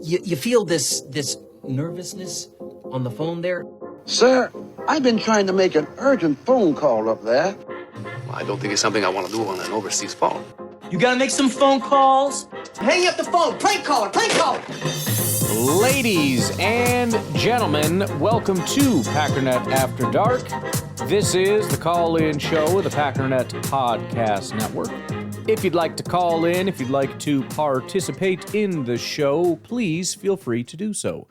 You feel this nervousness on the phone there? Sir, I've been trying to make an urgent phone call up there. Well, I don't think it's something I want to do on an overseas phone. You gotta make some phone calls. Hang up the phone. Prank caller. Prank caller. Ladies and gentlemen, welcome to Packernet After Dark. This is the call-in show of the Packernet Podcast Network. If you'd like to call in, if you'd like to participate in the show, please feel free to do so.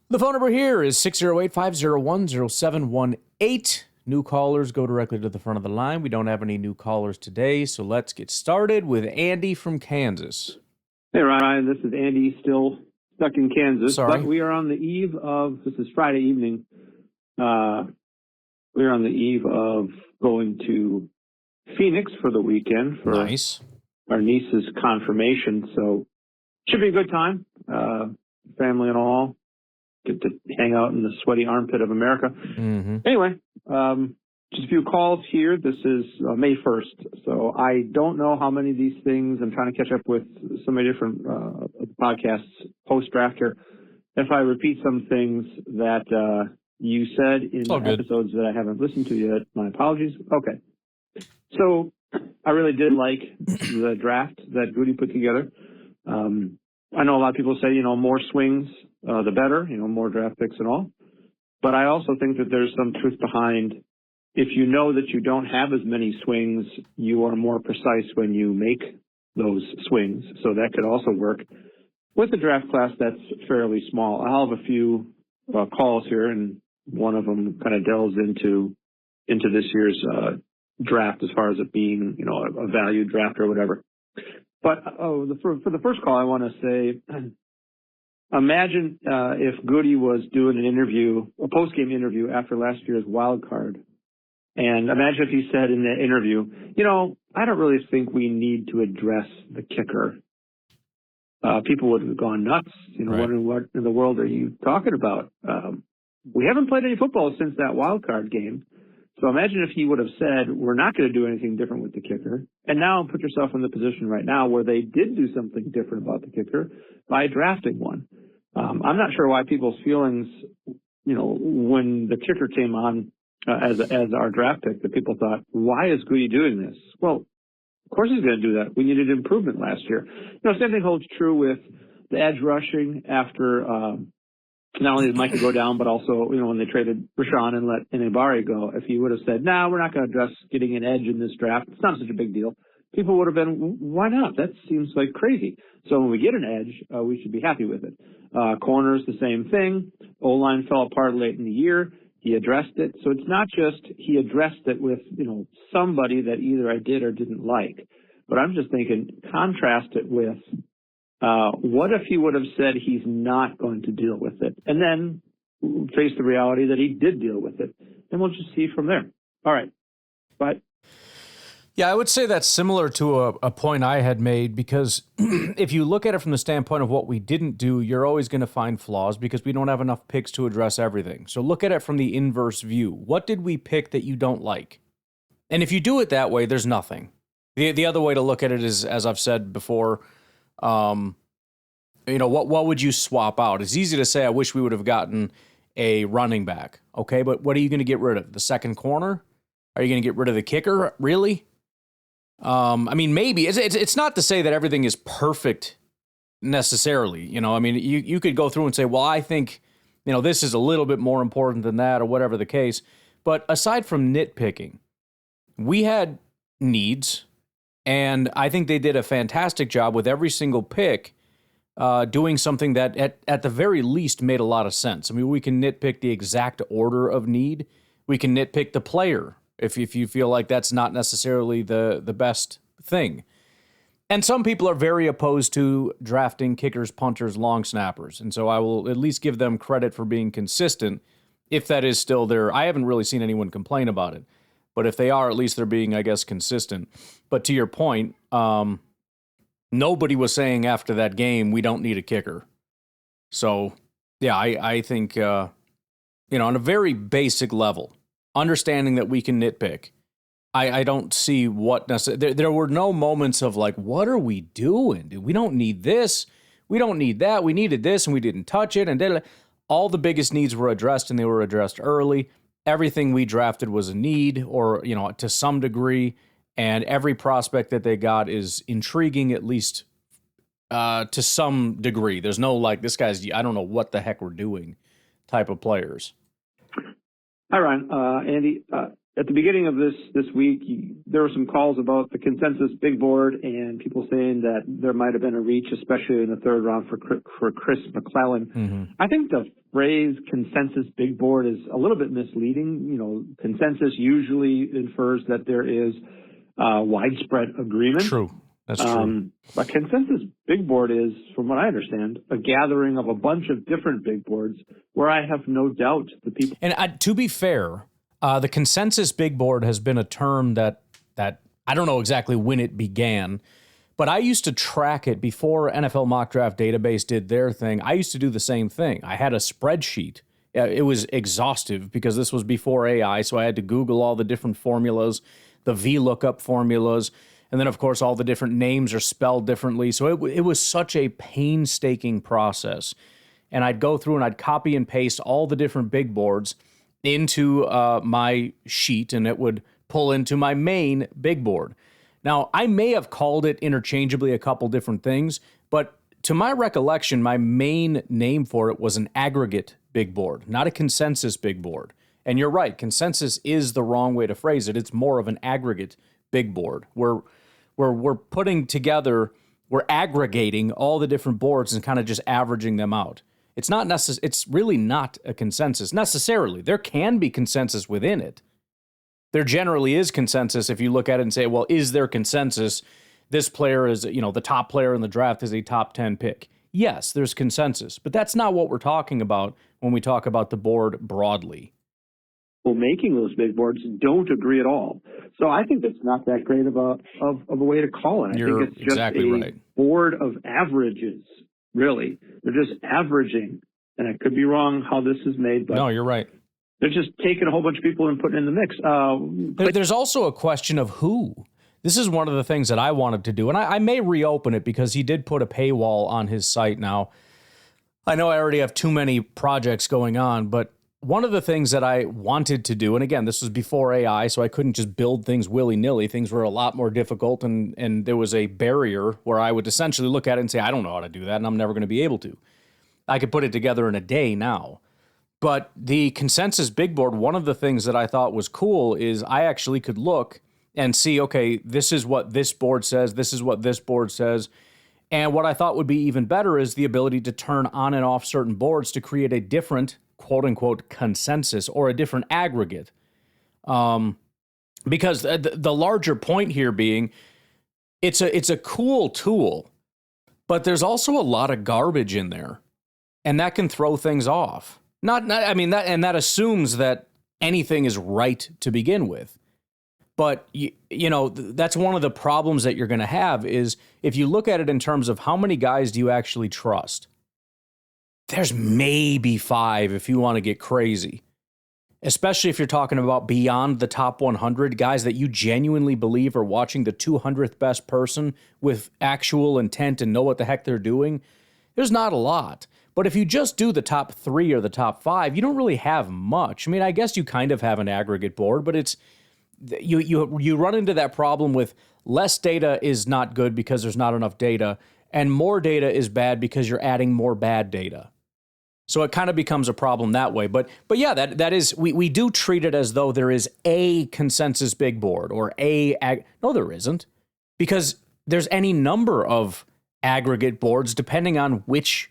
The phone number here is 608-501-0718. New callers go directly to the front of the line. We don't have any new callers today, so let's get started with Andy from Kansas. Hey, Ryan, this is Andy, still stuck in Kansas. Sorry. But we are on the eve of, this is Friday evening, we are on the eve of going to Phoenix for the weekend for Nice. our niece's confirmation. So should be a good time. Family and all. Get to hang out in the sweaty armpit of America. Mm-hmm. Anyway, just a few calls here. This is May 1st. So I don't know how many of these things. I'm trying to catch up with so many different podcasts post-draft here. If I repeat some things that you said in episodes that I haven't listened to yet, my apologies. Okay. So I really did like the draft that Goody put together. I know a lot of people say, more swings, the better, more draft picks and all. But I also think that there's some truth behind, if you know that you don't have as many swings, you are more precise when you make those swings. So that could also work with a draft class that's fairly small. I'll have a few calls here, and one of them kind of delves into this year's draft as far as it being, a value draft or whatever. But for the first call, I want to say, imagine if Goody was doing an interview, a post-game interview after last year's wild card. And imagine if he said in the interview, I don't really think we need to address the kicker. People would have gone nuts, Right. wondering what in the world are you talking about? We haven't played any football since that wild card game. So imagine if he would have said, we're not going to do anything different with the kicker. And now put yourself in the position right now where they did do something different about the kicker by drafting one. I'm not sure why people's feelings, when the kicker came on as our draft pick, that people thought, why is Goody doing this? Well, of course he's going to do that. We needed improvement last year. Same thing holds true with the edge rushing after not only did Micah go down, but also, when they traded Rashawn and let Inebari go. If he would have said, we're not going to address getting an edge in this draft, it's not such a big deal, people would have been, why not? That seems like crazy. So when we get an edge, we should be happy with it. Corners, the same thing. O-line fell apart late in the year. He addressed it. So it's not just he addressed it with, somebody that either I did or didn't like. But I'm just thinking, contrast it with, what if he would have said he's not going to deal with it, and then face the reality that he did deal with it? And we'll just see from there. All right. Bye. Yeah, I would say that's similar to a point I had made, because if you look at it from the standpoint of what we didn't do, you're always going to find flaws because we don't have enough picks to address everything. So look at it from the inverse view. What did we pick that you don't like? And if you do it that way, there's nothing. The other way to look at it is, as I've said before, what would you swap out? It's easy to say, I wish we would have gotten a running back. Okay, but what are you going to get rid of? The second corner? Are you going to get rid of the kicker? Really? Maybe. It's not to say that everything is perfect necessarily. You could go through and say, well, I think, this is a little bit more important than that, or whatever the case. But aside from nitpicking, we had needs. And I think they did a fantastic job with every single pick doing something that at the very least made a lot of sense. We can nitpick the exact order of need. We can nitpick the player if you feel like that's not necessarily the best thing. And some people are very opposed to drafting kickers, punters, long snappers. And so I will at least give them credit for being consistent if that is still there. I haven't really seen anyone complain about it. But if they are, at least they're being, I guess, consistent. But to your point, nobody was saying after that game, we don't need a kicker. So, yeah, I think, on a very basic level, understanding that we can nitpick, I don't see what necessarily. There were no moments of like, what are we doing? We don't need this. we don't need that. We needed this and we didn't touch it. And all the biggest needs were addressed and they were addressed early. Everything we drafted was a need or, to some degree. And every prospect that they got is intriguing, at least to some degree. There's no this guy's, I don't know what the heck we're doing type of players. Hi, Ryan. Andy, at the beginning of this week, there were some calls about the consensus big board and people saying that there might have been a reach, especially in the third round for Chris McClellan. Mm-hmm. I think the phrase consensus big board is a little bit misleading. Consensus usually infers that there is widespread agreement. True. That's true. But consensus big board is, from what I understand, a gathering of a bunch of different big boards where I have no doubt the people. And to be fair, the consensus big board has been a term that I don't know exactly when it began, but I used to track it before NFL Mock Draft Database did their thing. I used to do the same thing. I had a spreadsheet. It was exhaustive because this was before AI, so I had to Google all the different formulas, the VLOOKUP formulas, and then, of course, all the different names are spelled differently. So it was such a painstaking process. And I'd go through and I'd copy and paste all the different big boards into my sheet, and it would pull into my main big board. Now, I may have called it interchangeably a couple different things, but to my recollection, my main name for it was an aggregate big board, not a consensus big board. And you're right, consensus is the wrong way to phrase it. It's more of an aggregate big board where we're putting together, we're aggregating all the different boards and kind of just averaging them out. It's not it's really not a consensus necessarily. There can be consensus within it. There generally is consensus if you look at it and say, well, is there consensus? This player is, the top player in the draft is a top 10 pick. Yes, there's consensus, but that's not what we're talking about when we talk about the board broadly. People making those big boards don't agree at all. So I think that's not that great of a way to call it. I think it's just exactly a right. board of averages, really. They're just averaging. And I could be wrong how this is made, but no, you're right. They're just taking a whole bunch of people and putting in the mix. There's also a question of who. This is one of the things that I wanted to do, and I may reopen it because he did put a paywall on his site now. I know I already have too many projects going on, but one of the things that I wanted to do, and again, this was before AI, so I couldn't just build things willy-nilly. Things were a lot more difficult, and there was a barrier where I would essentially look at it and say, I don't know how to do that, and I'm never going to be able to. I could put it together in a day now. But the consensus big board, one of the things that I thought was cool is I actually could look and see, okay, this is what this board says, this is what this board says. And what I thought would be even better is the ability to turn on and off certain boards to create a different, quote-unquote, consensus or a different aggregate. Because the larger point here being, it's a cool tool, but there's also a lot of garbage in there, and that can throw things off. That assumes that anything is right to begin with. But, that's one of the problems that you're going to have is if you look at it in terms of how many guys do you actually trust, there's maybe 5 if you want to get crazy, especially if you're talking about beyond the top 100 guys that you genuinely believe are watching the 200th best person with actual intent and know what the heck they're doing. There's not a lot. But if you just do the top 3 or the top 5, you don't really have much. I mean, I guess you kind of have an aggregate board, but it's you run into that problem with less data is not good because there's not enough data, and more data is bad because you're adding more bad data. So it kind of becomes a problem that way. But yeah, that is, we do treat it as though there is a consensus big board or no, there isn't, because there's any number of aggregate boards depending on which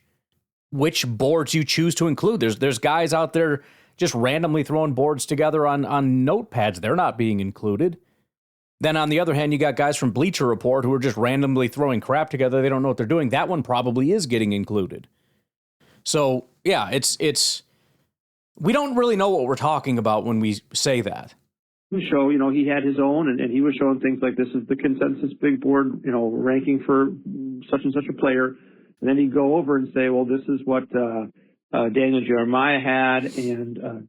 boards you choose to include. There's guys out there just randomly throwing boards together on notepads. They're not being included. Then on the other hand, you got guys from Bleacher Report who are just randomly throwing crap together. They don't know what they're doing. That one probably is getting included. So yeah, it's we don't really know what we're talking about when we say that. Show, he had his own, and he was showing things like this is the consensus big board, ranking for such and such a player. And then he'd go over and say, well, this is what Daniel Jeremiah had, and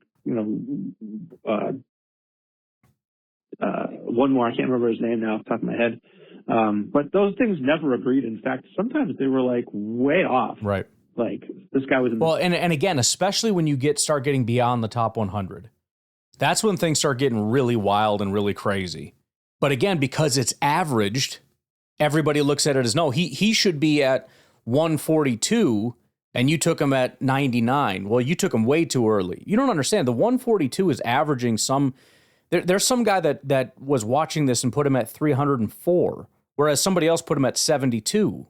one more, I can't remember his name now off the top of my head. But those things never agreed. In fact, sometimes they were like way off. Right. Like this guy was in well, and again, especially when you start getting beyond the top 100, that's when things start getting really wild and really crazy. But again, because it's averaged, everybody looks at it as, no, he should be at 142 and you took him at 99. Well, you took him way too early. You don't understand. The 142 is averaging some. There's some guy that was watching this and put him at 304, whereas somebody else put him at 72.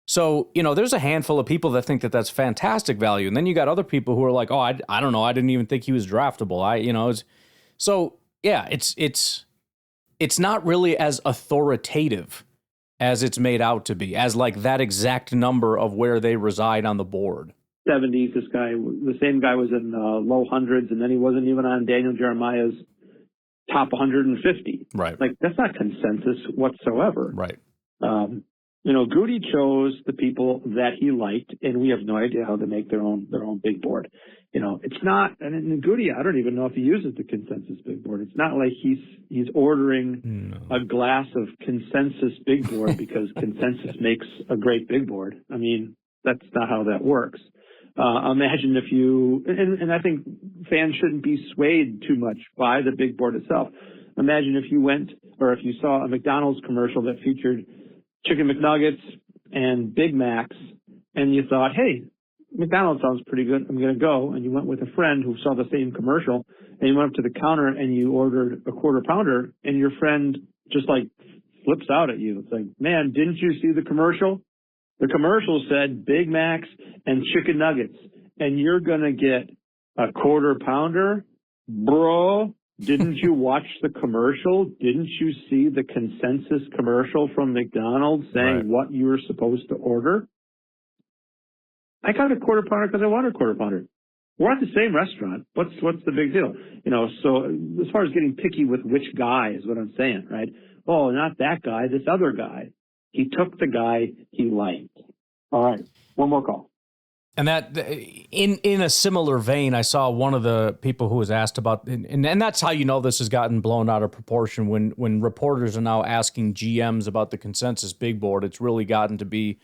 So, there's a handful of people that think that that's fantastic value. And then you got other people who are like, oh, I don't know. I didn't even think he was draftable. It's not really as authoritative as it's made out to be, as like that exact number of where they reside on the board. 70s, this guy, the same guy was in low hundreds, and then he wasn't even on Daniel Jeremiah's top 150. Right. Like, that's not consensus whatsoever. Right. Goody chose the people that he liked, and we have no idea how to make their own big board. It's not, and in Goody, I don't even know if he uses the consensus big board. It's not like he's ordering a glass of consensus big board because consensus makes a great big board. I mean, that's not how that works. Imagine if you, and I think fans shouldn't be swayed too much by the big board itself. Imagine if you went, or if you saw a McDonald's commercial that featured Chicken McNuggets and Big Macs, and you thought, hey, McDonald's sounds pretty good, I'm going to go. And you went with a friend who saw the same commercial, and you went up to the counter and you ordered a quarter pounder, and your friend just like flips out at you. It's like, man, didn't you see the commercial? The commercial said Big Macs and chicken nuggets, and you're going to get a quarter pounder? Bro, didn't you watch the commercial? Didn't you see the consensus commercial from McDonald's saying what you were supposed to order? I got a quarter pounder because I wanted a quarter pounder. We're at the same restaurant. What's the big deal? So as far as getting picky with which guy is what I'm saying, right? Oh, not that guy, this other guy. He took the guy he liked. All right, one more call. And that, in a similar vein, I saw one of the people who was asked about, and that's how you know this has gotten blown out of proportion, when reporters are now asking GMs about the consensus big board. It's really gotten to be,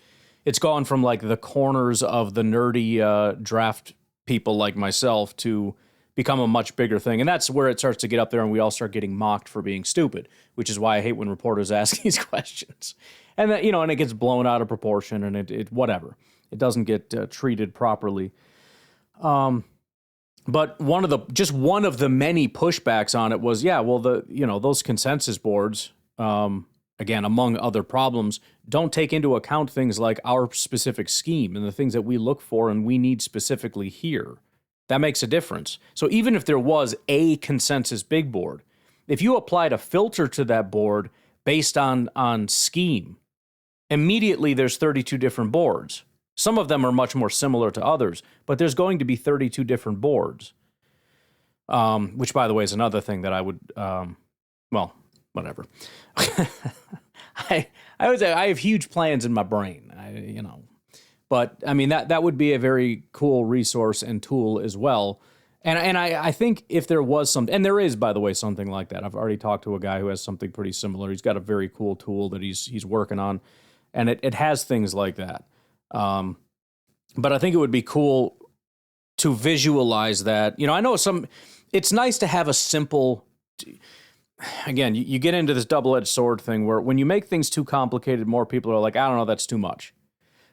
it's gone from like the corners of the nerdy draft people like myself to become a much bigger thing. And that's where it starts to get up there and we all start getting mocked for being stupid, which is why I hate when reporters ask these questions. And that, and it gets blown out of proportion and it whatever. It doesn't get treated properly. But one of the many pushbacks on it was, those consensus boards, again, among other problems, don't take into account things like our specific scheme and the things that we look for and we need specifically here. That makes a difference. So even if there was a consensus big board, if you applied a filter to that board based on scheme, immediately there's 32 different boards. Some of them are much more similar to others, but there's going to be 32 different boards, which, by the way, is another thing that I would, whatever. I would say I have huge plans in my brain, but I mean, that would be a very cool resource and tool as well. And I think if there was something, and there is, by the way, something like that. I've already talked to a guy who has something pretty similar. He's got a very cool tool that he's working on, and it has things like that. But I think it would be cool to visualize that. I know it's nice to have a simple, again, you get into this double-edged sword thing where when you make things too complicated, more people are like, I don't know, that's too much.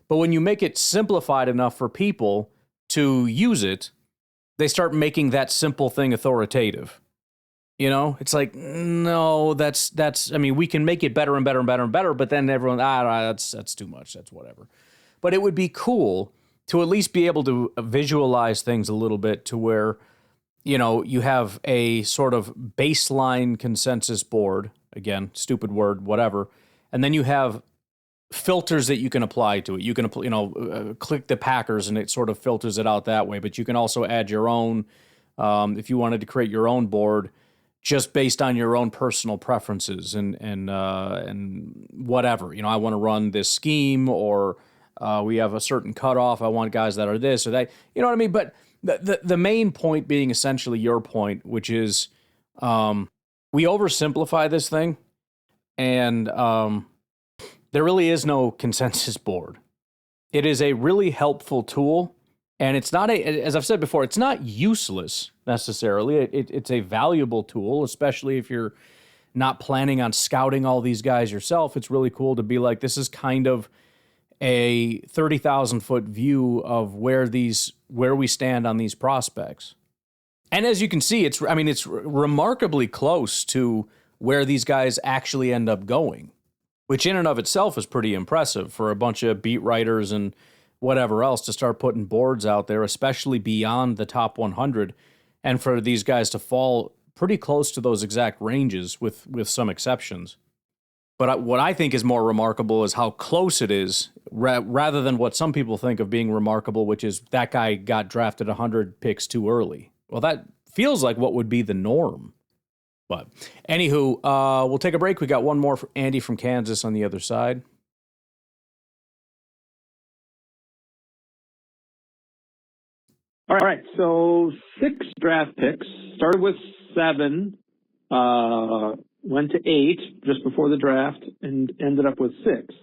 But when you make it simplified enough for people to use it, they start making that simple thing authoritative. It's like, no, that's, I mean, we can make it better and better and better and better, but then everyone, that's too much. That's whatever. But it would be cool to at least be able to visualize things a little bit to where, you have a sort of baseline consensus board, again, stupid word, whatever, and then you have filters that you can apply to it. You can, click the Packers and it sort of filters it out that way, but you can also add your own, if you wanted to create your own board, just based on your own personal preferences and whatever. I want to run this scheme, or we have a certain cutoff. I want guys that are this or that. You know what I mean? But the main point being essentially your point, which is we oversimplify this thing, and there really is no consensus board. It is a really helpful tool, and it's not as I've said before, it's not useless necessarily. It's a valuable tool, especially if you're not planning on scouting all these guys yourself. It's really cool to be like, this is kind of a 30,000 foot view of where we stand on these prospects. And as you can see, it's remarkably close to where these guys actually end up going, which in and of itself is pretty impressive for a bunch of beat writers and whatever else to start putting boards out there, especially beyond the top 100, and for these guys to fall pretty close to those exact ranges with some exceptions. But what I think is more remarkable is how close it is, rather than what some people think of being remarkable, which is that guy got drafted 100 picks too early. Well, that feels like what would be the norm. But anywho, we'll take a break. We got one more for Andy from Kansas on the other side. All right, so 6 draft picks. Started with 7, went to 8 just before the draft, and ended up with 6.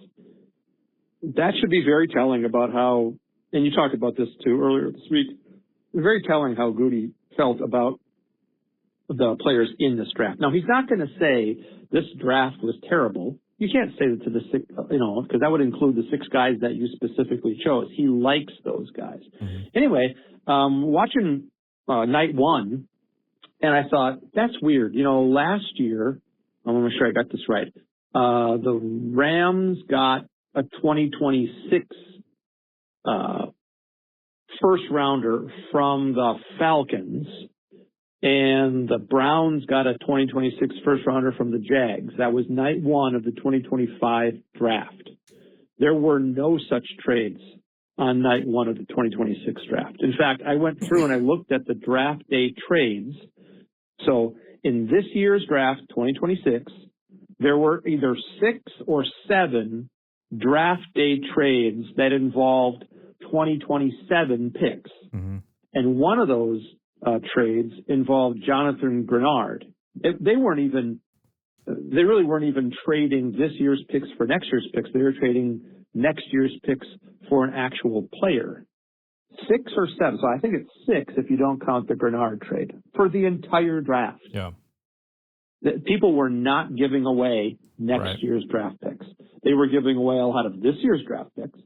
That should be very telling about how, and you talked about this too earlier this week, very telling how Goody felt about the players in this draft. Now, he's not going to say this draft was terrible. You can't say that to the 6, because that would include the 6 guys that you specifically chose. He likes those guys. Mm-hmm. Anyway, watching night 1, and I thought, that's weird. Last year, I want to make sure I got this right, the Rams got a 2026 first rounder from the Falcons, and the Browns got a 2026 first rounder from the Jags. That was night 1 of the 2025 draft. There were no such trades on night 1 of the 2026 draft. In fact, I went through and I looked at the draft day trades. So in this year's draft, 2026, there were either 6 or 7 draft day trades that involved 2027 picks. Mm-hmm. And one of those trades involved Jonathan Grenard. They really weren't even trading this year's picks for next year's picks. They were trading next year's picks for an actual player. 6 or 7. So I think it's 6 if you don't count the Grenard trade for the entire draft. Yeah. People were not giving away next year's draft picks. They were giving away a lot of this year's draft picks.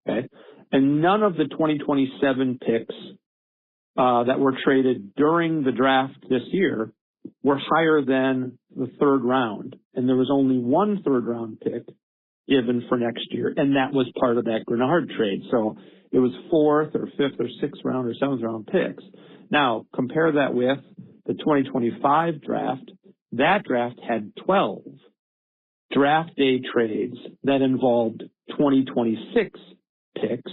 Okay. And none of the 2027 picks that were traded during the draft this year were higher than the 3rd round. And there was only one 3rd round pick given for next year, and that was part of that Grenard trade. So it was 4th or 5th or 6th round or 7th round picks. Now, compare that with the 2025 draft. That draft had 12 draft day trades that involved 2026 picks.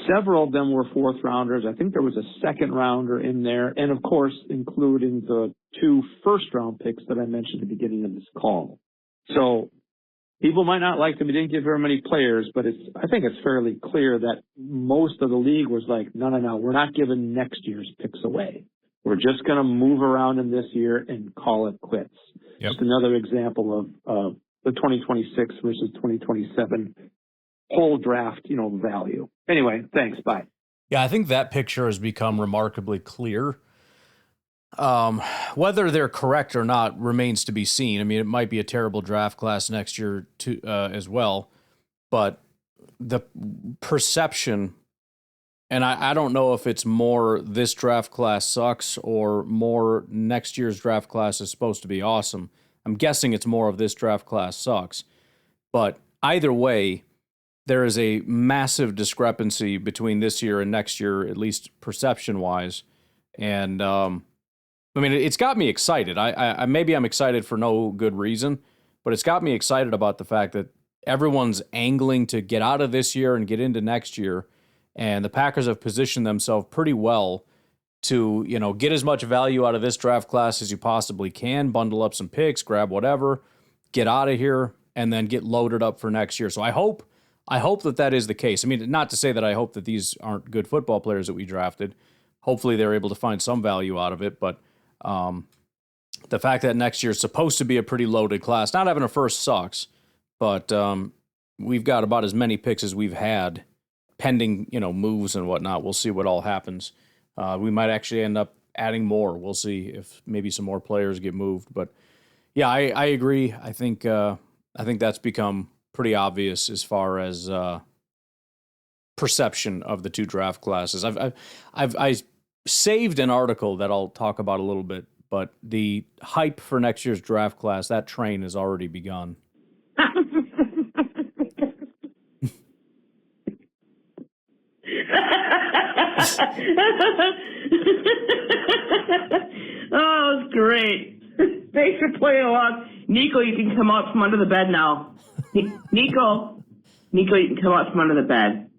Several of them were 4th rounders. I think there was a 2nd rounder in there. And of course, including the 2 first round picks that I mentioned at the beginning of this call. So people might not like them. He didn't give very many players, but I think it's fairly clear that most of the league was like, no, we're not giving next year's picks away. We're just going to move around in this year and call it quits. Yep. Just another example of the 2026 versus 2027 whole draft, value. Anyway, thanks. Bye. Yeah, I think that picture has become remarkably clear. Whether they're correct or not remains to be seen. I mean, it might be a terrible draft class next year too, as well, but the perception, and I don't know if it's more this draft class sucks or more next year's draft class is supposed to be awesome. I'm guessing it's more of this draft class sucks, but either way, there is a massive discrepancy between this year and next year, at least perception-wise, and it's got me excited. I maybe I'm excited for no good reason, but it's got me excited about the fact that everyone's angling to get out of this year and get into next year, and the Packers have positioned themselves pretty well to, get as much value out of this draft class as you possibly can, bundle up some picks, grab whatever, get out of here, and then get loaded up for next year. So I hope that is the case. I mean, not to say that I hope that these aren't good football players that we drafted. Hopefully they're able to find some value out of it, but the fact that next year is supposed to be a pretty loaded class, not having a first sucks, but we've got about as many picks as we've had pending, moves and whatnot. We'll see what all happens. We might actually end up adding more. We'll see if maybe some more players get moved. But yeah, I agree. I think that's become pretty obvious as far as perception of the two draft classes. I saved an article that I'll talk about a little bit, but the hype for next year's draft class, that train has already begun. Oh, it's great. Thanks for playing along. Nico, you can come out from under the bed now. Nico, you can come out from under the bed.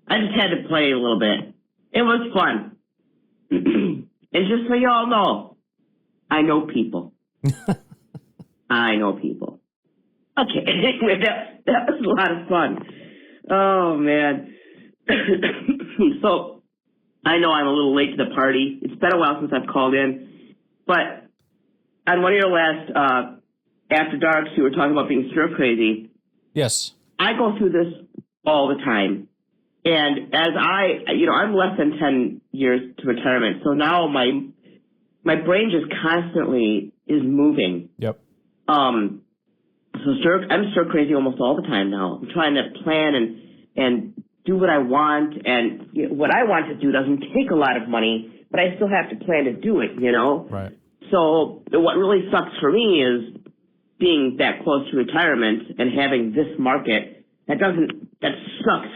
I just had to play a little bit. It was fun. And just so you all know, I know people. I know people. Okay, anyway, that was a lot of fun. Oh, man. So, I know I'm a little late to the party. It's been a while since I've called in. But on one of your last After Darks, you were talking about being stir crazy. Yes. I go through this all the time. And as I'm less than 10 years to retirement. So now my brain just constantly is moving. Yep. So I'm stir crazy almost all the time now. I'm trying to plan and do what I want, and what I want to do doesn't take a lot of money, but I still have to plan to do it, Right. So what really sucks for me is being that close to retirement and having this market that just sucks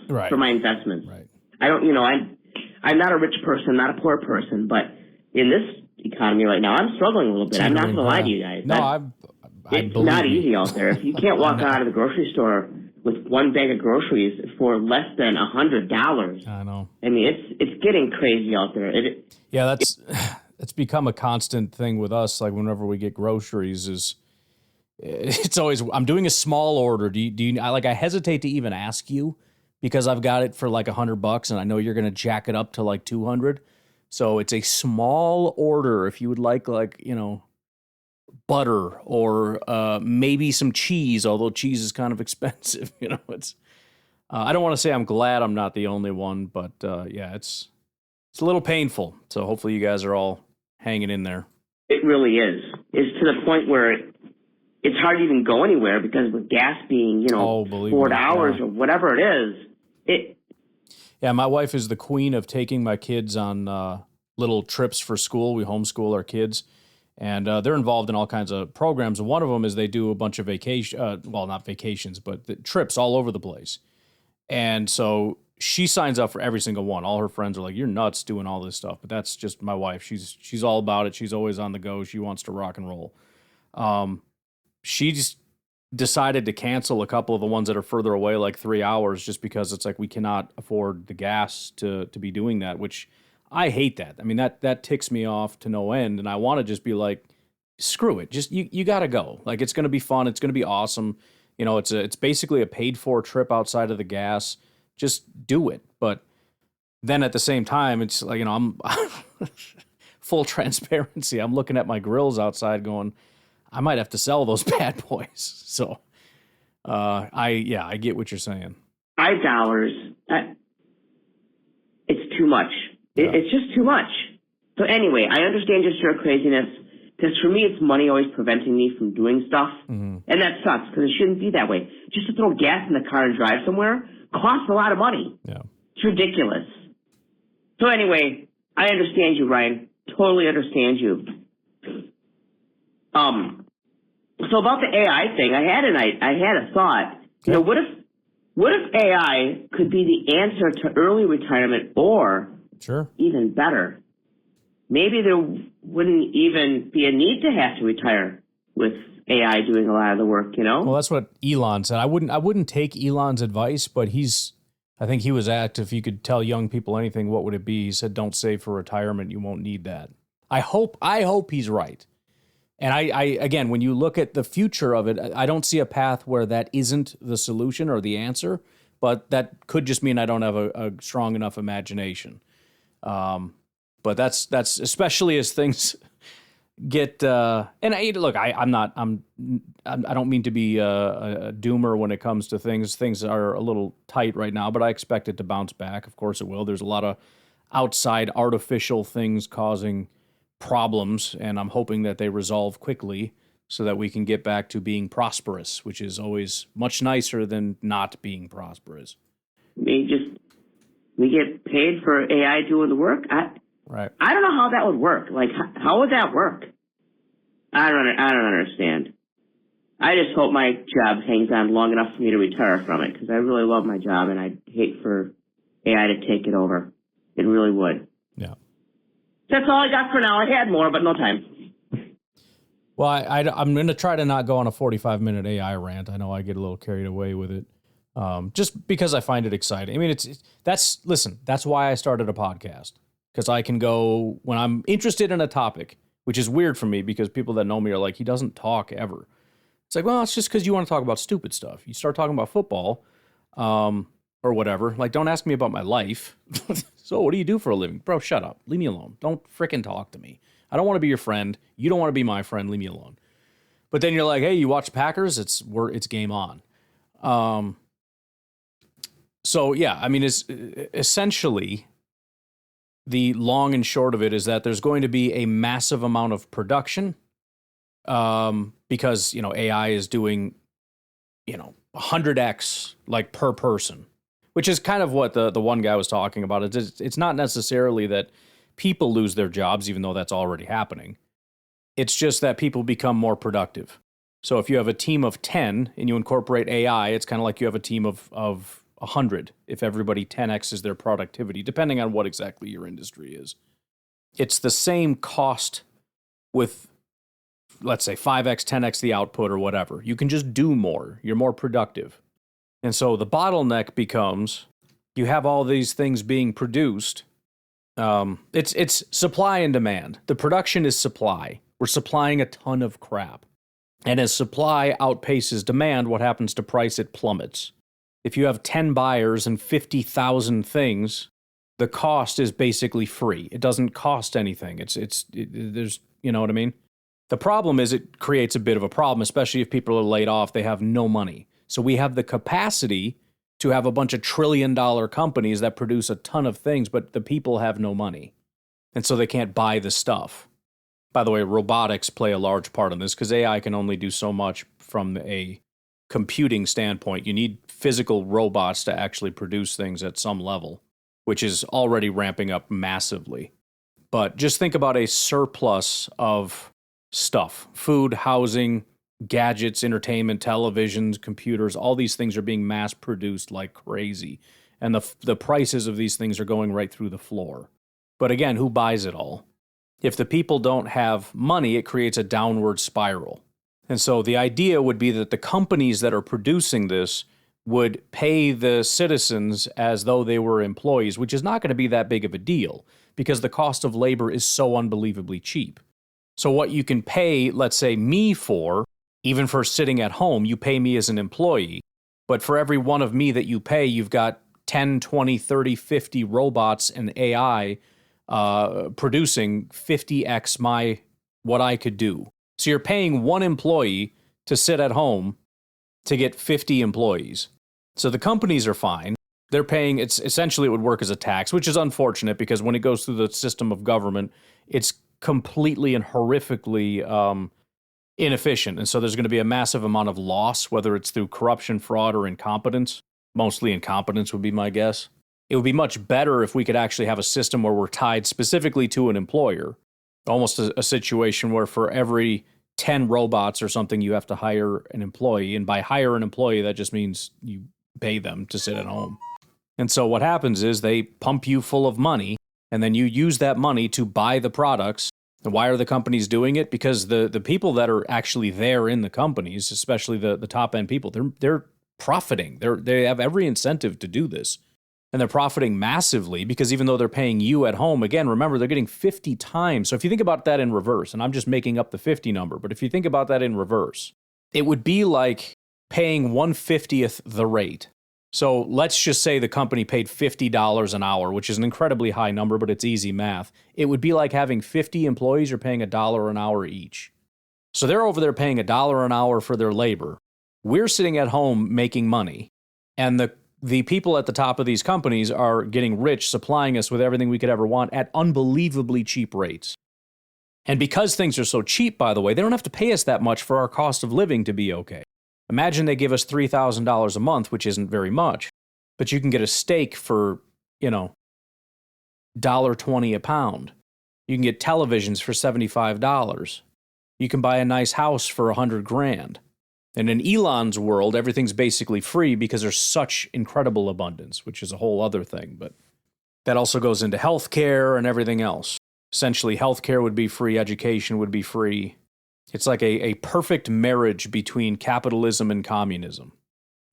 right. for my investments. Right. I don't, I'm not a rich person, not a poor person, but in this economy right now, I'm struggling a little bit. I'm not going to lie to you guys. No, it's not easy out there. If you can't walk out of the grocery store with one bag of groceries for less than $100. I know. I mean, it's getting crazy out there. Yeah, it's become a constant thing with us. Like whenever we get groceries, it's always I'm doing a small order. Do you? I hesitate to even ask you because I've got it for like $100 and I know you're going to jack it up to like 200. So it's a small order. If you would like butter or maybe some cheese, although cheese is kind of expensive. It's I don't want to say I'm glad I'm not the only one, but yeah, it's a little painful. So hopefully you guys are all hanging in there. It really is. It's to the point where it's hard to even go anywhere because with gas being, $4 or whatever it is, Yeah, my wife is the queen of taking my kids on little trips for school. We homeschool our kids. And they're involved in all kinds of programs. And one of them is they do a bunch of not vacations, but the trips all over the place. And so she signs up for every single one. All her friends are like, "You're nuts doing all this stuff." But that's just my wife. She's all about it. She's always on the go. She wants to rock and roll. She just decided to cancel a couple of the ones that are further away, like 3 hours, just because it's like we cannot afford the gas to be doing that, which I hate that. I mean, that ticks me off to no end, and I want to just be like, screw it. Just you got to go. Like it's going to be fun. It's going to be awesome. It's basically a paid for trip outside of the gas. Just do it. But then at the same time, it's like I'm full transparency. I'm looking at my grills outside, going, I might have to sell those bad boys. So, I get what you're saying. $5. It's too much. Yeah. It's just too much. So anyway, I understand your craziness because for me, it's money always preventing me from doing stuff. Mm-hmm. And that sucks because it shouldn't be that way. Just to throw gas in the car and drive somewhere costs a lot of money. Yeah. It's ridiculous. So anyway, I understand you, Ryan. Totally understand you. So about the AI thing, I had a thought. Okay. What if AI could be the answer to early retirement, or Sure. even better, maybe there wouldn't even be a need to have to retire with AI doing a lot of the work, Well, that's what Elon said. I wouldn't take Elon's advice, but I think he was asked if you could tell young people anything, what would it be? He said, "Don't save for retirement. You won't need that." I hope he's right. And I again, when you look at the future of it, I don't see a path where that isn't the solution or the answer, but that could just mean I don't have a strong enough imagination. But that's especially as things get and look, I don't mean to be a doomer when it comes to things. Things are a little tight right now, but I expect it to bounce back. Of course it will. There's a lot of outside artificial things causing problems, and I'm hoping that they resolve quickly so that we can get back to being prosperous, which is always much nicer than not being prosperous. We get paid for AI doing the work. Right. I don't know how that would work. Like, how would that work? I don't understand. I just hope my job hangs on long enough for me to retire from it, because I really love my job, and I'd hate for AI to take it over. It really would. Yeah. That's all I got for now. I had more, but no time. Well, I'm going to try to not go on a 45-minute AI rant. I know I get a little carried away with it, just because I find it exciting. I mean, that's why I started a podcast, because I can go when I'm interested in a topic, which is weird for me because people that know me are like, he doesn't talk ever. It's like, well, it's just because you want to talk about stupid stuff. You start talking about football or whatever. Like, don't ask me about my life. So what do you do for a living? Bro, shut up. Leave me alone. Don't frickin' talk to me. I don't want to be your friend. You don't want to be my friend. Leave me alone. But then you're like, hey, you watch Packers? It's game on. So, yeah, I mean, it's essentially the long and short of it is that there's going to be a massive amount of production because, AI is doing, 100x like per person, which is kind of what the one guy was talking about. It's not necessarily that people lose their jobs, even though that's already happening. It's just that people become more productive. So if you have a team of 10 and you incorporate AI, it's kind of like you have a team of 100 if everybody 10x's their productivity, depending on what exactly your industry is. It's the same cost with, let's say, 5x, 10x the output or whatever. You can just do more. You're more productive. And so the bottleneck becomes you have all these things being produced. It's supply and demand. The production is supply. We're supplying a ton of crap. And as supply outpaces demand, what happens to price? It plummets. If you have 10 buyers and 50,000 things, the cost is basically free. It doesn't cost anything. There's, you know what I mean? The problem is it creates a bit of a problem, especially if people are laid off, they have no money. So we have the capacity to have a bunch of trillion-dollar companies that produce a ton of things, but the people have no money. And so they can't buy the stuff. By the way, robotics play a large part in this because AI can only do so much from a computing standpoint. You need physical robots to actually produce things at some level, which is already ramping up massively. But just think about a surplus of stuff: food, housing, gadgets, entertainment, televisions, computers. All these things are being mass produced like crazy. And the prices of these things are going right through the floor. But again, who buys it all? If the people don't have money, it creates a downward spiral. And so the idea would be that the companies that are producing this would pay the citizens as though they were employees, which is not going to be that big of a deal because the cost of labor is so unbelievably cheap. So what you can pay, let's say, me for, even for sitting at home, you pay me as an employee. But for every one of me that you pay, you've got 10, 20, 30, 50 robots and AI producing 50x what I could do. So you're paying one employee to sit at home to get 50 employees. So the companies are fine. They're paying, it's essentially it would work as a tax, which is unfortunate because when it goes through the system of government, it's completely and horrifically inefficient. And so there's going to be a massive amount of loss, whether it's through corruption, fraud, or incompetence. Mostly incompetence would be my guess. It would be much better if we could actually have a system where we're tied specifically to an employer, almost a situation where for every 10 robots or something, you have to hire an employee. And by hire an employee, that just means you pay them to sit at home. And so what happens is they pump you full of money, and then you use that money to buy the products. And why are the companies doing it? Because the people that are actually there in the companies, especially the top-end people, they're profiting. They have every incentive to do this. And they're profiting massively because even though they're paying you at home, again, remember, they're getting 50 times. So if you think about that in reverse, and I'm just making up the 50 number, but if you think about that in reverse, it would be like paying 1/50th the rate So let's just say the company paid $50 an hour, which is an incredibly high number, but it's easy math. It would be like having 50 employees are paying $1 an hour each. So they're over there paying $1 an hour for their labor. We're sitting at home making money. And the people at the top of these companies are getting rich, supplying us with everything we could ever want at unbelievably cheap rates. And because things are so cheap, by the way, they don't have to pay us that much for our cost of living to be okay. Imagine they give us $3,000 a month, which isn't very much, but you can get a steak for, $1.20 a pound. You can get televisions for $75. You can buy a nice house for $100,000. And in Elon's world, everything's basically free because there's such incredible abundance, which is a whole other thing. But that also goes into healthcare and everything else. Essentially, healthcare would be free, education would be free. It's like a perfect marriage between capitalism and communism.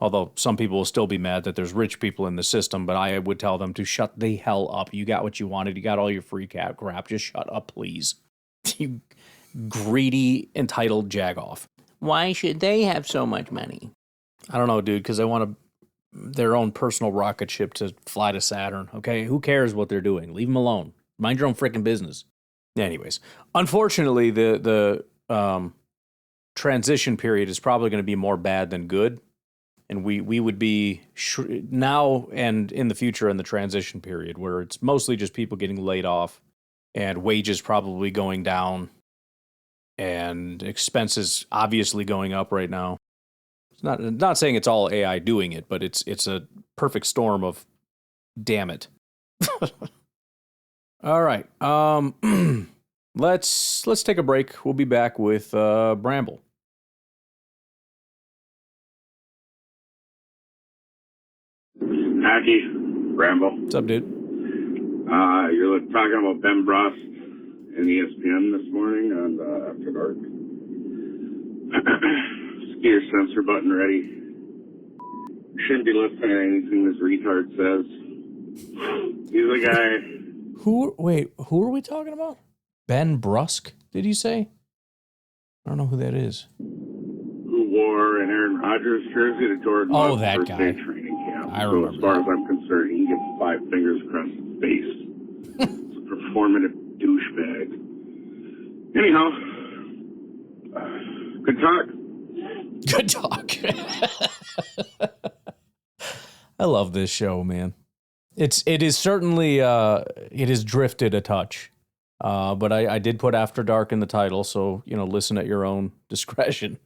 Although some people will still be mad that there's rich people in the system, but I would tell them to shut the hell up. You got what you wanted. You got all your free crap. Just shut up, please. You greedy, entitled jagoff. Why should they have so much money? I don't know, dude, because they want their own personal rocket ship to fly to Saturn, okay? Who cares what they're doing? Leave them alone. Mind your own freaking business. Anyways, unfortunately, the transition period is probably going to be more bad than good. And we would be now and in the future in the transition period where it's mostly just people getting laid off and wages probably going down and expenses obviously going up right now. It's not saying it's all AI doing it, but it's a perfect storm of damn it. All right. Let's take a break. We'll be back with Bramble. Hacky, Bramble. What's up, dude? You're talking about Ben Brusky and ESPN this morning on After Dark. Just get your censor button ready. Shouldn't be listening to anything this retard says. He's a guy. Who are we talking about? Ben Brusky, did you say? I don't know who that is. Who wore an Aaron Rodgers jersey to Jordan Love's that first guy. day training camp. I So remember as far that. as I'm concerned, he can get 5 fingers across his face. It's a performative douchebag. Anyhow, good talk. Good talk. I love this show, man. It is certainly it has drifted a touch, but I did put After Dark in the title, so listen at your own discretion.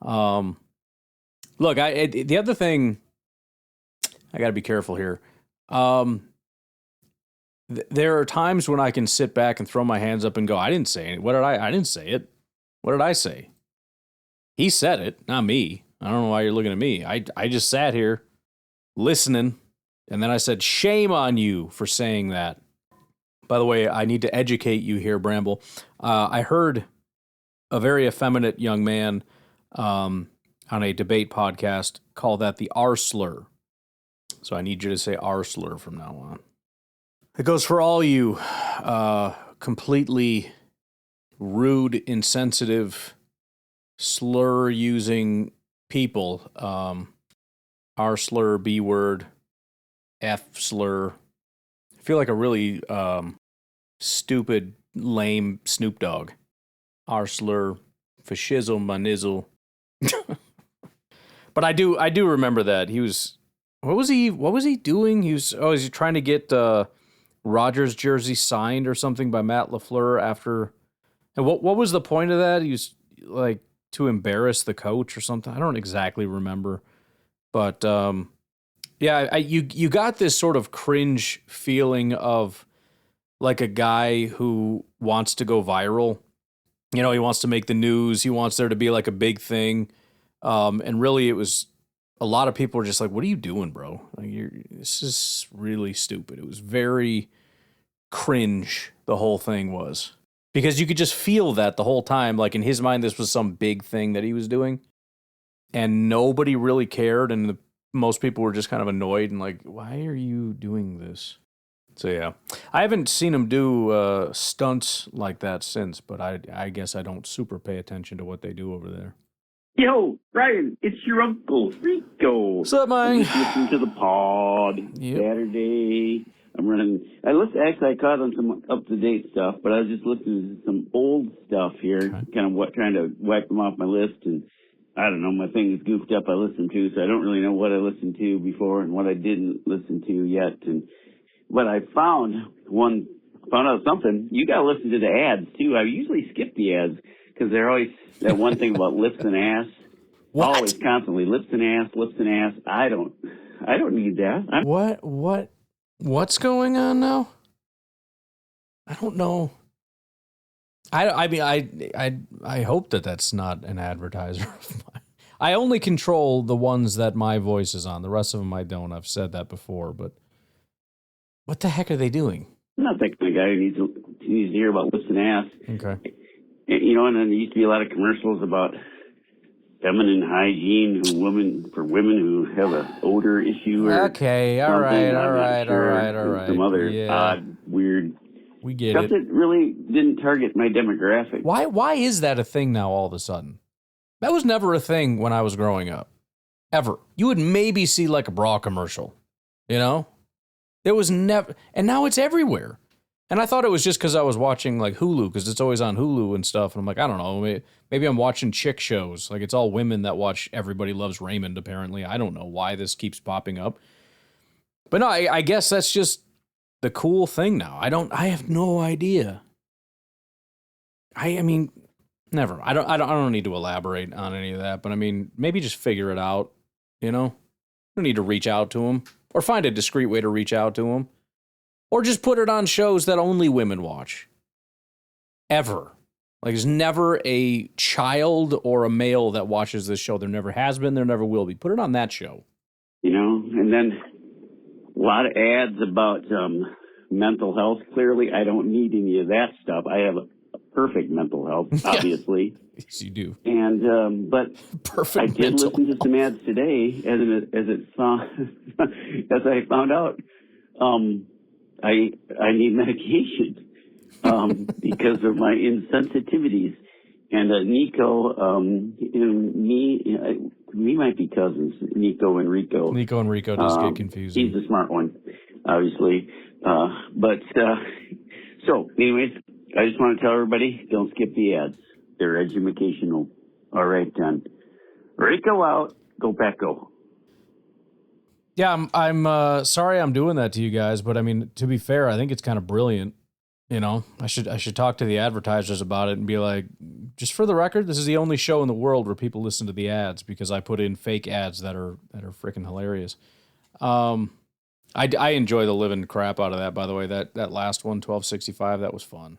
Look, the other thing, I got to be careful here. There are times when I can sit back and throw my hands up and go, I didn't say it. I didn't say it. What did I say? He said it, not me. I don't know why you're looking at me. I just sat here listening, and then I said, shame on you for saying that. By the way, I need to educate you here, Bramble. I heard a very effeminate young man on a debate podcast call that the R slur. So I need you to say R slur from now on. It goes for all you completely rude, insensitive, slur-using people. R slur, B word, F slur. I feel like a really stupid, lame Snoop Dogg. R slur, fascism, manizzle. But I do remember that he was. What was he doing? Is he trying to get Rodgers jersey signed or something by Matt LaFleur after? And what was the point of that? He was like to embarrass the coach or something. I don't exactly remember, but yeah, you got this sort of cringe feeling of like a guy who wants to go viral. He wants to make the news. He wants there to be like a big thing. And really, it was a lot of people were just like, "What are you doing, bro? Like, this is really stupid." It was very cringe. The whole thing was because you could just feel that the whole time. Like in his mind, this was some big thing that he was doing, and nobody really cared. And most people were just kind of annoyed and like, "Why are you doing this?" So yeah, I haven't seen him do stunts like that since, but I guess I don't super pay attention to what they do over there. Yo, Brian, it's your Uncle Rico. What's up, man? Listen to the pod. Yep. Saturday. I caught on some up-to-date stuff, but I was just listening to some old stuff here, trying to wipe them off my list. And I don't know, my thing is goofed up I listened to, so I don't really know what I listened to before and what I didn't listen to yet. But I found out something. You got to listen to the ads, too. I usually skip the ads because they're always that one thing about lips and ass. What? Always constantly lips and ass. I don't need that. What's going on now? I don't know. I hope that that's not an advertiser of mine. I only control the ones that my voice is on. The rest of them I don't. I've said that before, but what the heck are they doing? I'm not that kind of guy who needs to hear about lips and ass. Okay. And then there used to be a lot of commercials about feminine hygiene for women who have an odor issue. Okay, all right. Some other odd, weird we get stuff it. that really didn't target my demographic. Why is that a thing now all of a sudden? That was never a thing when I was growing up. Ever. You would maybe see like a bra commercial, you know? It was never, and now it's everywhere. And I thought it was just because I was watching like Hulu, because it's always on Hulu and stuff. And I'm like, I don't know, maybe I'm watching chick shows. Like it's all women that watch Everybody Loves Raymond, apparently. I don't know why this keeps popping up. But no, I guess that's just the cool thing now. I have no idea. I mean, never. I don't need to elaborate on any of that, but I mean, maybe just figure it out, you know? You don't need to reach out to them or find a discreet way to reach out to them. Or just put it on shows that only women watch. Ever. Like, there's never a child or a male that watches this show. There never has been, there never will be. Put it on that show. You know, and then a lot of ads about mental health. Clearly, I don't need any of that stuff. I have a perfect mental health, obviously. Yes, you do. And, but perfect I did listen to some ads today as I found out. I need medication because of my insensitivities. And Nico, we might be cousins, Nico and Rico. Nico and Rico just get confusing. He's the smart one, obviously. So anyways, I just want to tell everybody, don't skip the ads. They're educational. All right, then. Rico out. Go Packo. Yeah, I'm sorry I'm doing that to you guys, but I mean, to be fair, I think it's kind of brilliant. You know, I should talk to the advertisers about it and be like, just for the record, this is the only show in the world where people listen to the ads because I put in fake ads that are freaking hilarious. I enjoy the living crap out of that, by the way. That last one, 1265, that was fun.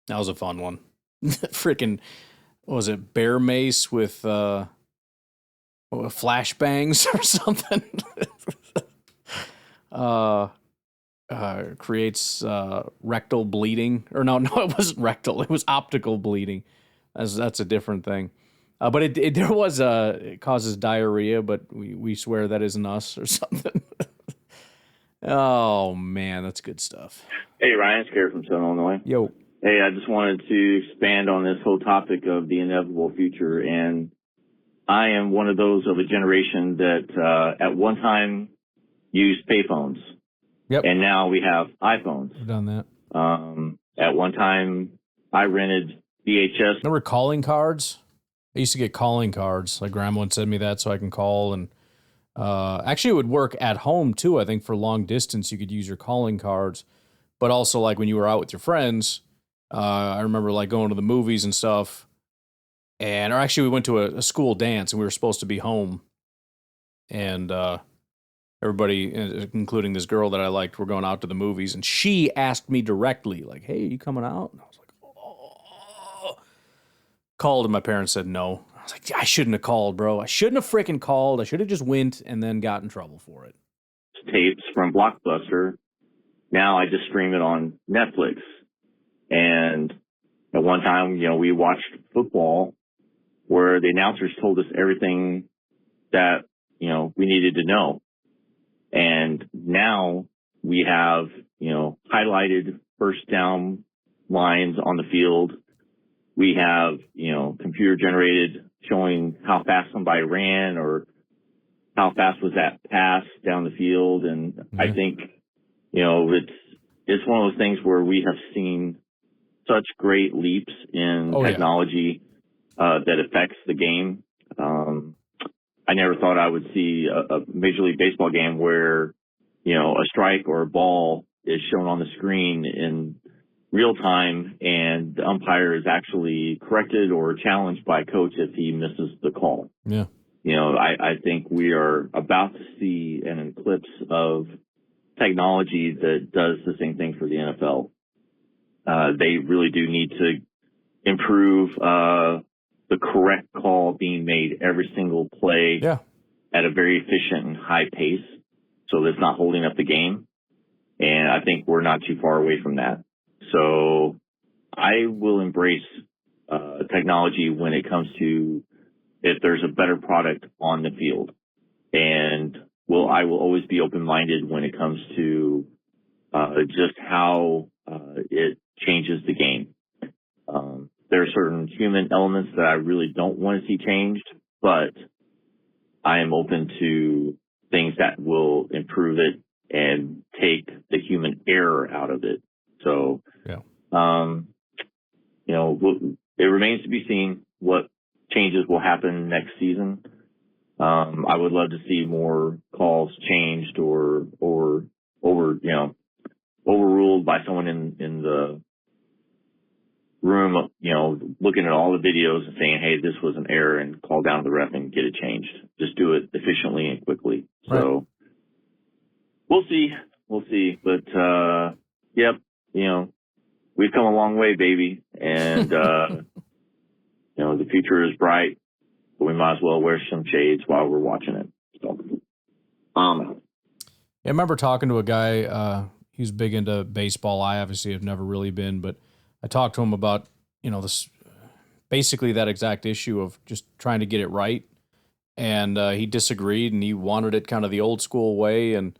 That was a fun one. Freaking, what was it, bear mace with flashbangs or something? Creates rectal bleeding. Or no, it wasn't rectal. It was optical bleeding. That's a different thing. But it causes diarrhea, but we swear that isn't us or something. Oh, man, that's good stuff. Hey, Ryan, it's Garrett from Southern Illinois. Yo. Hey, I just wanted to expand on this whole topic of the inevitable future. And I am one of those of a generation that at one time used payphones. Yep. And now we have iPhones. I've done that. At one time, I rented VHS. Remember calling cards? I used to get calling cards. Like Grandma would send me that so I can call. And actually, it would work at home, too. I think for long distance, you could use your calling cards. But also, like, when you were out with your friends, I remember, like, going to the movies and stuff. Or actually, we went to a school dance, and we were supposed to be home. And everybody, including this girl that I liked, were going out to the movies. And she asked me directly, like, hey, are you coming out? And I was like, oh. Called, and my parents said no. I was like, I shouldn't have called, bro. I shouldn't have freaking called. I should have just went and then got in trouble for it. Tapes from Blockbuster. Now I just stream it on Netflix. And at one time, we watched football where the announcers told us everything that, we needed to know. And now we have, highlighted first down lines on the field. We have, computer generated showing how fast somebody ran or how fast was that pass down the field. And I think, it's one of those things where we have seen such great leaps in technology that affects the game. I never thought I would see a Major League Baseball game where, a strike or a ball is shown on the screen in real time and the umpire is actually corrected or challenged by a coach if he misses the call. Yeah. I think we are about to see an eclipse of technology that does the same thing for the NFL. They really do need to improve the correct call being made every single play at a very efficient and high pace so that it's not holding up the game. And I think we're not too far away from that. So I will embrace technology when it comes to if there's a better product on the field. And I will always be open-minded when it comes to just how it changes the game. There are certain human elements that I really don't want to see changed, but I am open to things that will improve it and take the human error out of it. So, it remains to be seen what changes will happen next season. I would love to see more calls changed or overruled by someone in the room, looking at all the videos and saying, hey, this was an error, and call down to the ref and get it changed. Just do it efficiently and quickly. Right. So we'll see. But, we've come a long way, baby. And, the future is bright, but we might as well wear some shades while we're watching it. So, I remember talking to a guy, he was big into baseball. I obviously have never really been, but I talked to him about, this, basically that exact issue of just trying to get it right. And he disagreed, and he wanted it kind of the old school way, and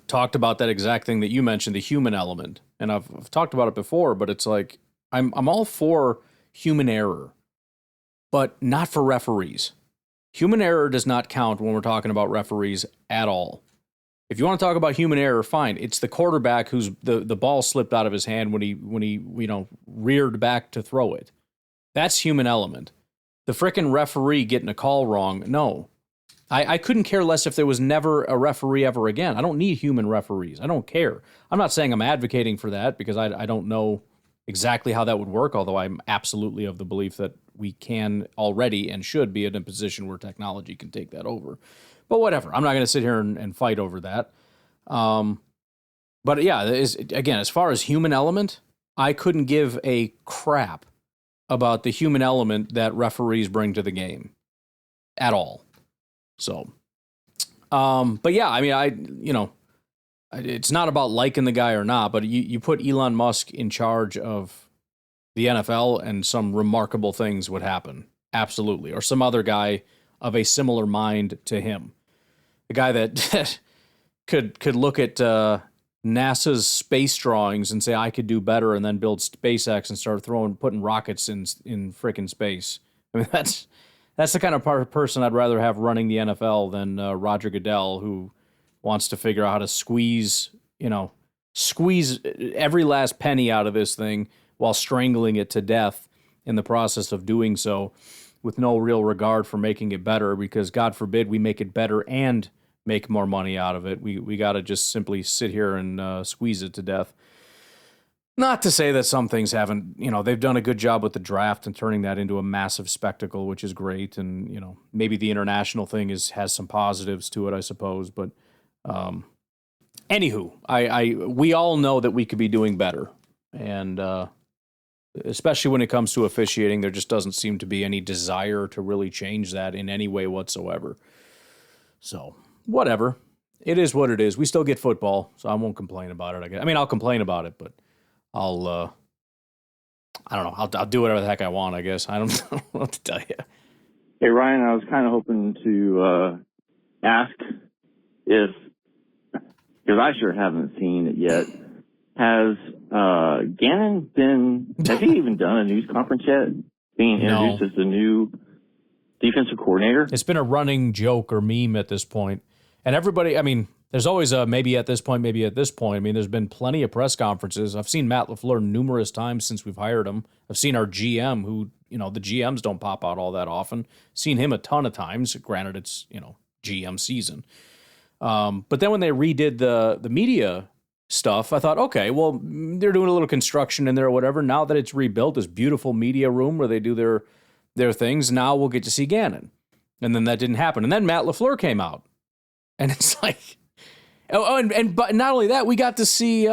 talked about that exact thing that you mentioned, the human element. And I've talked about it before, but it's like, I'm all for human error, but not for referees. Human error does not count when we're talking about referees at all. If you want to talk about human error, fine. It's the quarterback who's the ball slipped out of his hand when he reared back to throw it. That's human element. The frickin' referee getting a call wrong, no. I couldn't care less if there was never a referee ever again. I don't need human referees. I don't care. I'm not saying I'm advocating for that because I don't know exactly how that would work, although I'm absolutely of the belief that we can already and should be in a position where technology can take that over. But whatever. I'm not going to sit here and fight over that. But yeah, again, as far as human element, I couldn't give a crap about the human element that referees bring to the game at all. So, but yeah, I mean, it's not about liking the guy or not, but you put Elon Musk in charge of the NFL and some remarkable things would happen. Absolutely. Or some other guy of a similar mind to him. A guy that could look at NASA's space drawings and say, I could do better, and then build SpaceX and start putting rockets in frickin' space. I mean, that's the kind of person I'd rather have running the NFL than Roger Goodell, who wants to figure out how to squeeze every last penny out of this thing while strangling it to death in the process of doing so, with no real regard for making it better, because God forbid we make it better and make more money out of it. We got to just simply sit here and squeeze it to death. Not to say that some things haven't, they've done a good job with the draft and turning that into a massive spectacle, which is great. And, maybe the international thing has some positives to it, I suppose. But anywho, we all know that we could be doing better. And especially when it comes to officiating, there just doesn't seem to be any desire to really change that in any way whatsoever. So, whatever. It is what it is. We still get football, so I won't complain about it, I guess. I mean, I'll complain about it, but I don't know. I'll do whatever the heck I want, I guess. I don't know what to tell you. Hey, Ryan, I was kind of hoping to ask if, because I sure haven't seen it yet, has Gannon has he even done a news conference yet? being introduced as the new defensive coordinator? It's been a running joke or meme at this point. And everybody, I mean, there's always a maybe at this point, maybe at this point. I mean, there's been plenty of press conferences. I've seen Matt LaFleur numerous times since we've hired him. I've seen our GM, who, you know, the GMs don't pop out all that often. Seen him a ton of times. Granted, it's, you know, GM season. But then when they redid the media stuff, I thought, okay, well, they're doing a little construction in there or whatever. Now that it's rebuilt, this beautiful media room where they do their things, now we'll get to see Gannon. And then that didn't happen. And then Matt LaFleur came out. And it's like, but not only that, we got to see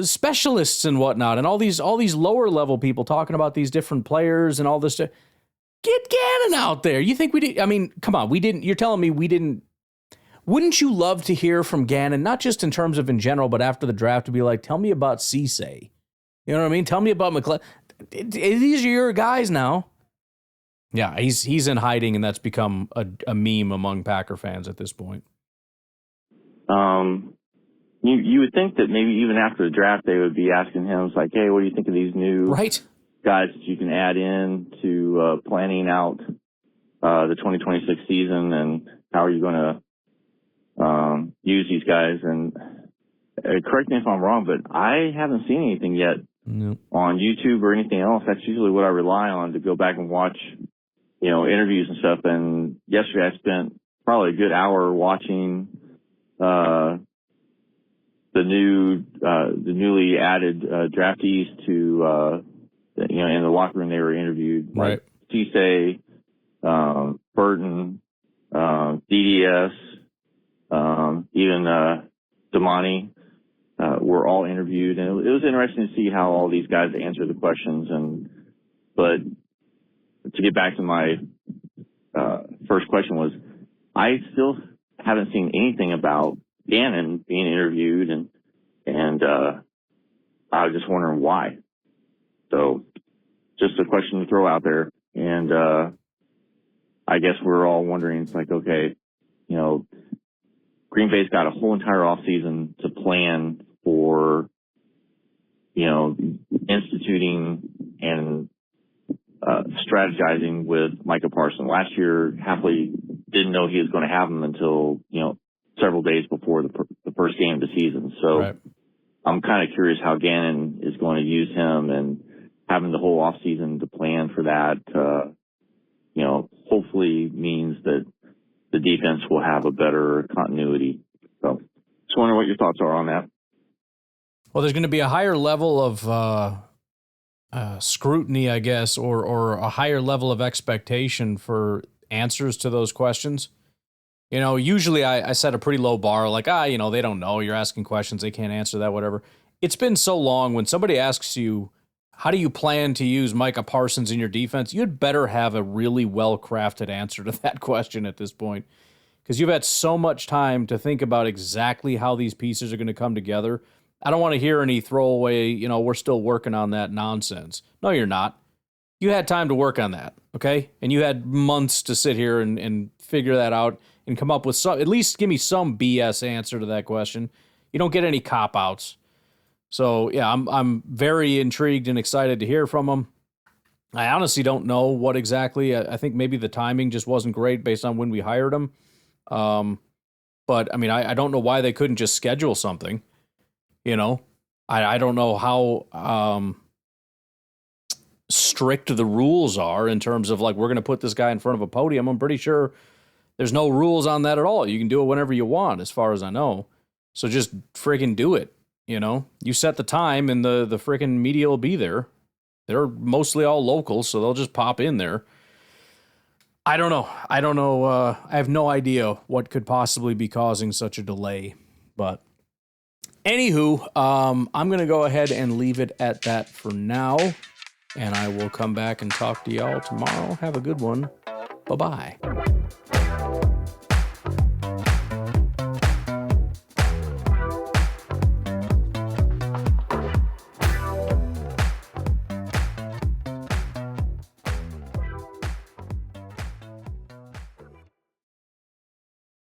specialists and whatnot, and all these lower level people talking about these different players and all this stuff. Get Gannon out there. You think we did? I mean, come on, we didn't. You're telling me we didn't? Wouldn't you love to hear from Gannon, not just in terms of in general, but after the draft to be like, tell me about Cisse. You know what I mean? Tell me about McClellan. These are your guys now. Yeah, he's in hiding, and that's become a meme among Packer fans at this point. You would think that maybe even after the draft they would be asking him, it's like, hey, what do you think of these new guys that you can add in to planning out the 2026 season, and how are you going to use these guys? And correct me if I'm wrong, but I haven't seen anything yet on YouTube or anything else. That's usually what I rely on to go back and watch, you know, interviews and stuff. And yesterday I spent probably a good hour watching the newly added draftees to you know, in the locker room they were interviewed, right? Like Cisse, Burton, DDS, even Damani were all interviewed, and it was interesting to see how all these guys answered the questions. But to get back to my first question was, I still haven't seen anything about Gannon being interviewed, and I was just wondering why. So just a question to throw out there. And I guess we're all wondering, it's like, okay, you know, Green Bay's got a whole entire offseason to plan for, you know, instituting and strategizing with Micah Parsons. Last year, Hafley didn't know he was going to have him until, you know, several days before the first game of the season. So I'm kind of curious how Gannon is going to use him, and having the whole off season to plan for that, you know, hopefully means that the defense will have a better continuity. So just wondering what your thoughts are on that. Well, there's going to be a higher level of scrutiny, I guess, or a higher level of expectation for answers to those questions. You know, usually I set a pretty low bar, like, you know, they don't know. You're asking questions. They can't answer that, whatever. It's been so long. When somebody asks you, how do you plan to use Micah Parsons in your defense? You'd better have a really well-crafted answer to that question at this point, because you've had so much time to think about exactly how these pieces are going to come together. I don't want to hear any throwaway, you know, we're still working on that nonsense. No, you're not. You had time to work on that, okay? And you had months to sit here and figure that out and come up with some, at least give me some BS answer to that question. You don't get any cop-outs. So, yeah, I'm very intrigued and excited to hear from him. I honestly don't know what exactly. I think maybe the timing just wasn't great based on when we hired him. But, I mean, I don't know why they couldn't just schedule something. You know, I don't know how strict the rules are in terms of, like, we're going to put this guy in front of a podium. I'm pretty sure there's no rules on that at all. You can do it whenever you want, as far as I know. So just friggin' do it. You know, you set the time and the freaking media will be there. They're mostly all local, so they'll just pop in there. I don't know. I have no idea what could possibly be causing such a delay. But anywho, I'm going to go ahead and leave it at that for now. And I will come back and talk to y'all tomorrow. Have a good one. Bye-bye.